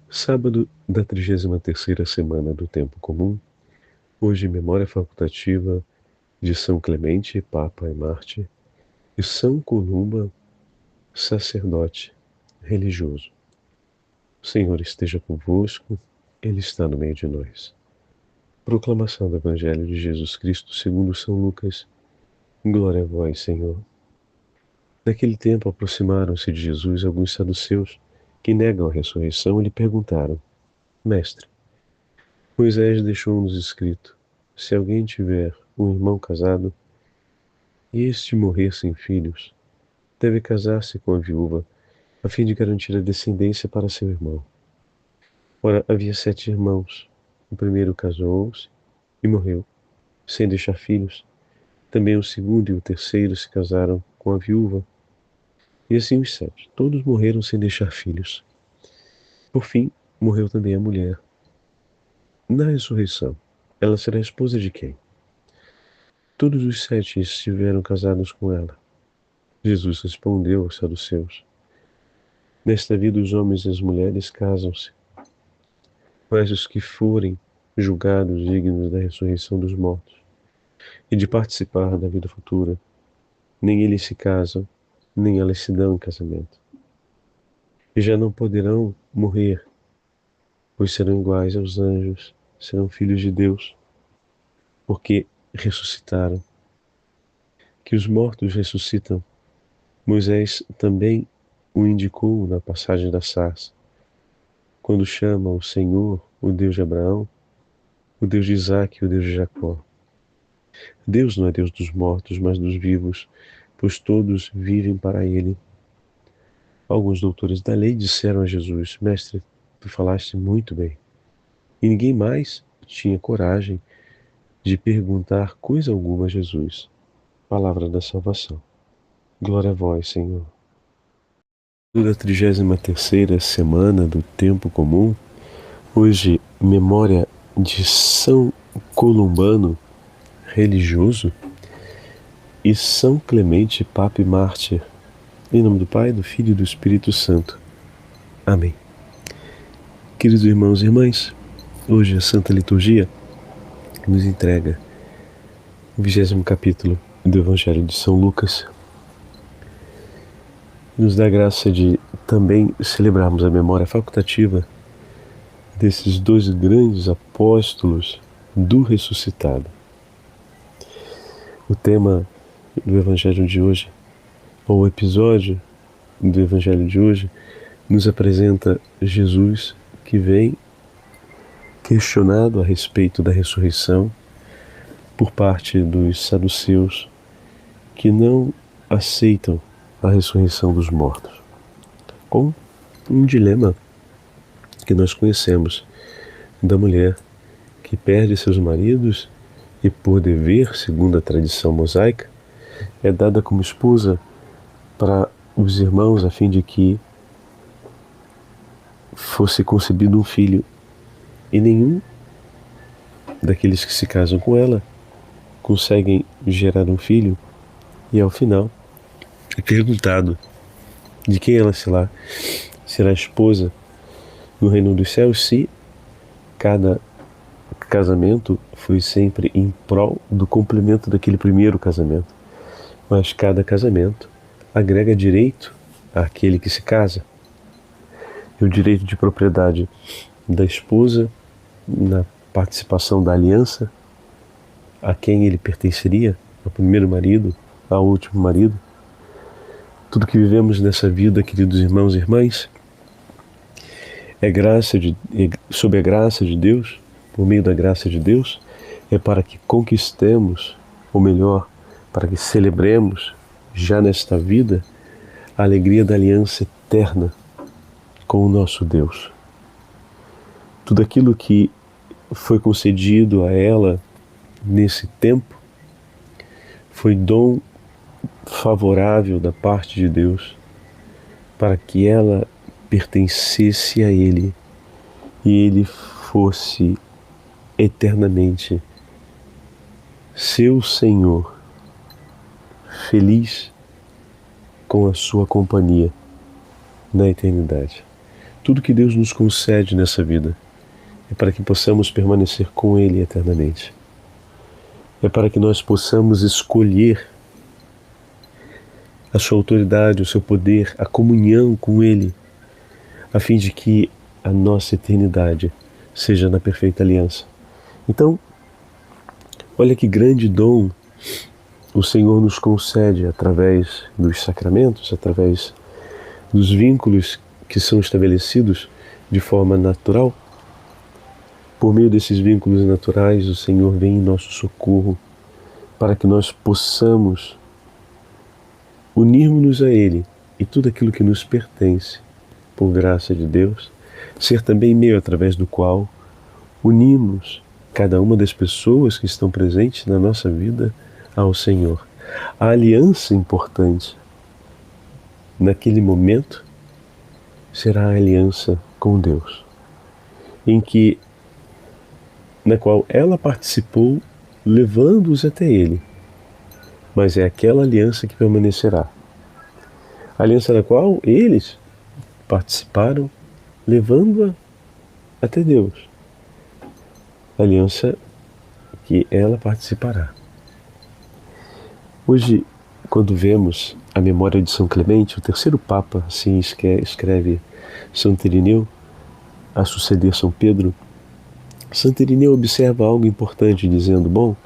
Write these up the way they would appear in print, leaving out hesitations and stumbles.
Sábado da 33ª semana do Tempo Comum, hoje memória facultativa de São Clemente, Papa e Mártir, e São Columba, sacerdote religioso. O Senhor esteja convosco, Ele está no meio de nós. Proclamação do Evangelho de Jesus Cristo segundo São Lucas. Glória a vós, Senhor. Naquele tempo aproximaram-se de Jesus alguns saduceus que negam a ressurreição e lhe perguntaram: Mestre, Moisés deixou-nos escrito: se alguém tiver um irmão casado e este morrer sem filhos, deve casar-se com a viúva, a fim de garantir a descendência para seu irmão. Ora, havia 7 irmãos. O primeiro casou-se e morreu, sem deixar filhos. Também o segundo e o terceiro se casaram com a viúva. E assim os 7. Todos morreram sem deixar filhos. Por fim, morreu também a mulher. Na ressurreição, ela será esposa de quem? Todos os 7 estiveram casados com ela. Jesus respondeu aos saduceus: nesta vida os homens e as mulheres casam-se, mas os que forem julgados dignos da ressurreição dos mortos e de participar da vida futura, nem eles se casam, nem elas se dão em casamento. E já não poderão morrer, pois serão iguais aos anjos, serão filhos de Deus, porque ressuscitaram. Que os mortos ressuscitam, Moisés também o indicou na passagem da sarça, quando chama o Senhor, o Deus de Abraão, o Deus de Isaque e o Deus de Jacó. Deus não é Deus dos mortos, mas dos vivos, pois todos vivem para Ele. Alguns doutores da lei disseram a Jesus: Mestre, tu falaste muito bem. E ninguém mais tinha coragem de perguntar coisa alguma a Jesus. Palavra da salvação. Glória a vós, Senhor. Da 33ª semana do Tempo Comum, hoje memória de São Columbano, religioso, e São Clemente, Papa e Mártir. Em nome do Pai, do Filho e do Espírito Santo. Amém. Queridos irmãos e irmãs, hoje a Santa Liturgia nos entrega o 20º capítulo do Evangelho de São Lucas. Nos dá a graça de também celebrarmos a memória facultativa desses 2 grandes apóstolos do ressuscitado. O tema do Evangelho de hoje, ou o episódio do Evangelho de hoje, nos apresenta Jesus que vem questionado a respeito da ressurreição por parte dos saduceus que não aceitam a ressurreição dos mortos, com um dilema que nós conhecemos da mulher que perde seus maridos e, por dever, segundo a tradição mosaica, é dada como esposa para os irmãos a fim de que fosse concebido um filho, e nenhum daqueles que se casam com ela conseguem gerar um filho, e ao final é perguntado de quem ela será esposa no reino dos céus, se cada casamento foi sempre em prol do complemento daquele primeiro casamento, mas cada casamento agrega direito àquele que se casa. E o direito de propriedade da esposa na participação da aliança, a quem ele pertenceria, ao primeiro marido, ao último marido. Tudo que vivemos nessa vida, queridos irmãos e irmãs, é sob a graça de Deus, por meio da graça de Deus, é para que conquistemos, ou melhor, para que celebremos já nesta vida a alegria da aliança eterna com o nosso Deus. Tudo aquilo que foi concedido a ela nesse tempo foi dom favorável da parte de Deus para que ela pertencesse a Ele e Ele fosse eternamente seu Senhor, feliz com a sua companhia na eternidade. Tudo que Deus nos concede nessa vida é para que possamos permanecer com Ele eternamente. É para que nós possamos escolher a sua autoridade, o seu poder, a comunhão com Ele, a fim de que a nossa eternidade seja na perfeita aliança. Então, olha que grande dom o Senhor nos concede através dos sacramentos, através dos vínculos que são estabelecidos de forma natural. Por meio desses vínculos naturais, o Senhor vem em nosso socorro para que nós possamos unirmos-nos a Ele e tudo aquilo que nos pertence, por graça de Deus, ser também meio através do qual unimos cada uma das pessoas que estão presentes na nossa vida ao Senhor. A aliança importante naquele momento será a aliança com Deus, na qual ela participou levando-os até Ele, mas é aquela aliança que permanecerá. A aliança da qual eles participaram levando-a até Deus. A aliança que ela participará. Hoje, quando vemos a memória de São Clemente, o terceiro Papa, assim escreve Santo Irineu, a suceder São Pedro, Santo Irineu observa algo importante, dizendo,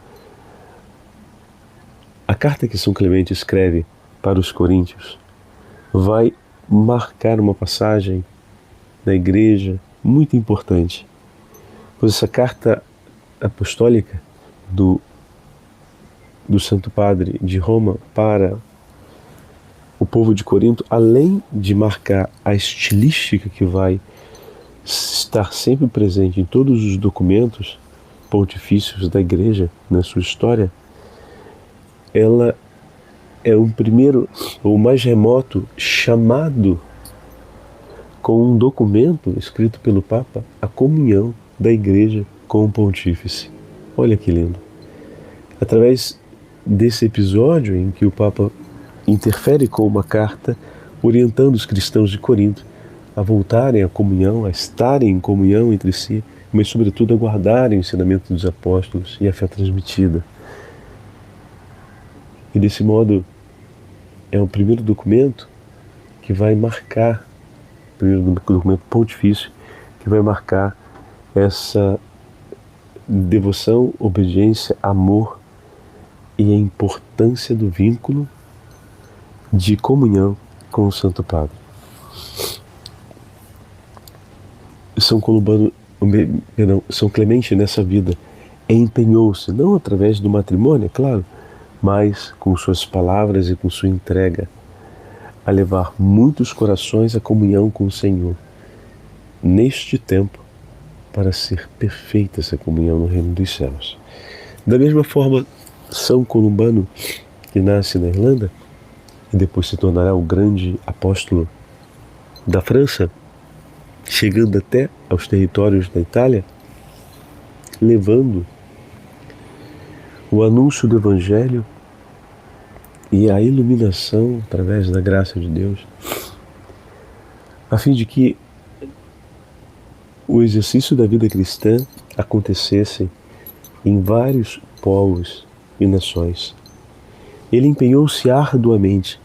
a carta que São Clemente escreve para os coríntios vai marcar uma passagem na igreja muito importante, pois essa carta apostólica do Santo Padre de Roma para o povo de Corinto, além de marcar a estilística que vai estar sempre presente em todos os documentos pontifícios da igreja na sua história, ela é um primeiro, ou mais remoto, chamado com um documento escrito pelo Papa, a comunhão da igreja com o pontífice. Olha que lindo. Através desse episódio em que o Papa interfere com uma carta orientando os cristãos de Corinto a voltarem à comunhão, a estarem em comunhão entre si, mas sobretudo a guardarem o ensinamento dos apóstolos e a fé transmitida. E desse modo é o primeiro documento que vai marcar, o primeiro documento pontifício, que vai marcar essa devoção, obediência, amor e a importância do vínculo de comunhão com o Santo Padre. São Clemente nessa vida empenhou-se, não através do matrimônio, é claro, mas com suas palavras e com sua entrega, a levar muitos corações à comunhão com o Senhor, neste tempo, para ser perfeita essa comunhão no reino dos céus. Da mesma forma, São Columbano, que nasce na Irlanda, e depois se tornará o grande apóstolo da França, chegando até aos territórios da Itália, levando o anúncio do Evangelho e a iluminação através da graça de Deus, a fim de que o exercício da vida cristã acontecesse em vários povos e nações. Ele empenhou-se arduamente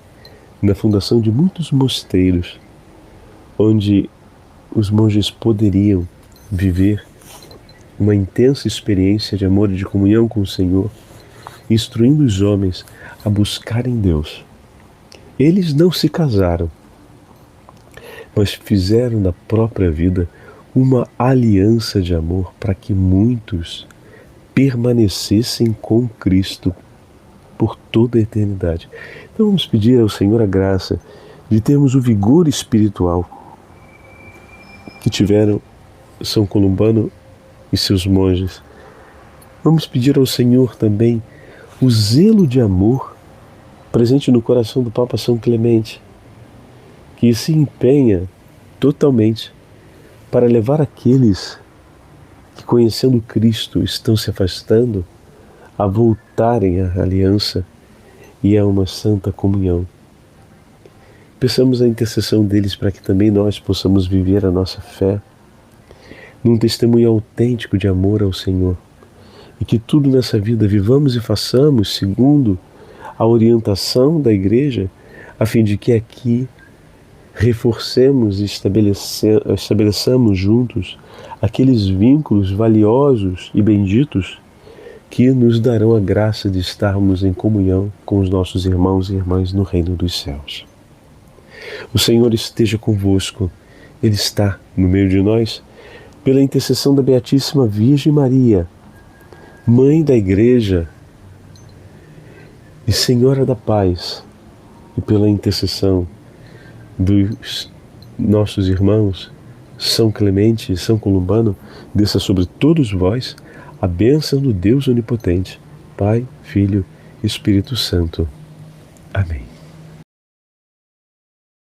na fundação de muitos mosteiros, onde os monges poderiam viver uma intensa experiência de amor e de comunhão com o Senhor, instruindo os homens a buscarem Deus. Eles não se casaram, mas fizeram da própria vida uma aliança de amor para que muitos permanecessem com Cristo por toda a eternidade. Então vamos pedir ao Senhor a graça de termos o vigor espiritual que tiveram São Columbano e seus monges. Vamos pedir ao Senhor também o zelo de amor presente no coração do Papa São Clemente, que se empenha totalmente para levar aqueles que, conhecendo Cristo, estão se afastando, a voltarem à aliança e a uma santa comunhão. Peçamos a intercessão deles para que também nós possamos viver a nossa fé num testemunho autêntico de amor ao Senhor, e que tudo nessa vida vivamos e façamos segundo a orientação da Igreja, a fim de que aqui reforcemos e estabeleçamos juntos aqueles vínculos valiosos e benditos que nos darão a graça de estarmos em comunhão com os nossos irmãos e irmãs no reino dos céus. O Senhor esteja convosco, Ele está no meio de nós. Pela intercessão da Beatíssima Virgem Maria, Mãe da Igreja e Senhora da Paz, e pela intercessão dos nossos irmãos São Clemente e São Columbano, desça sobre todos vós a bênção do Deus Onipotente, Pai, Filho e Espírito Santo. Amém.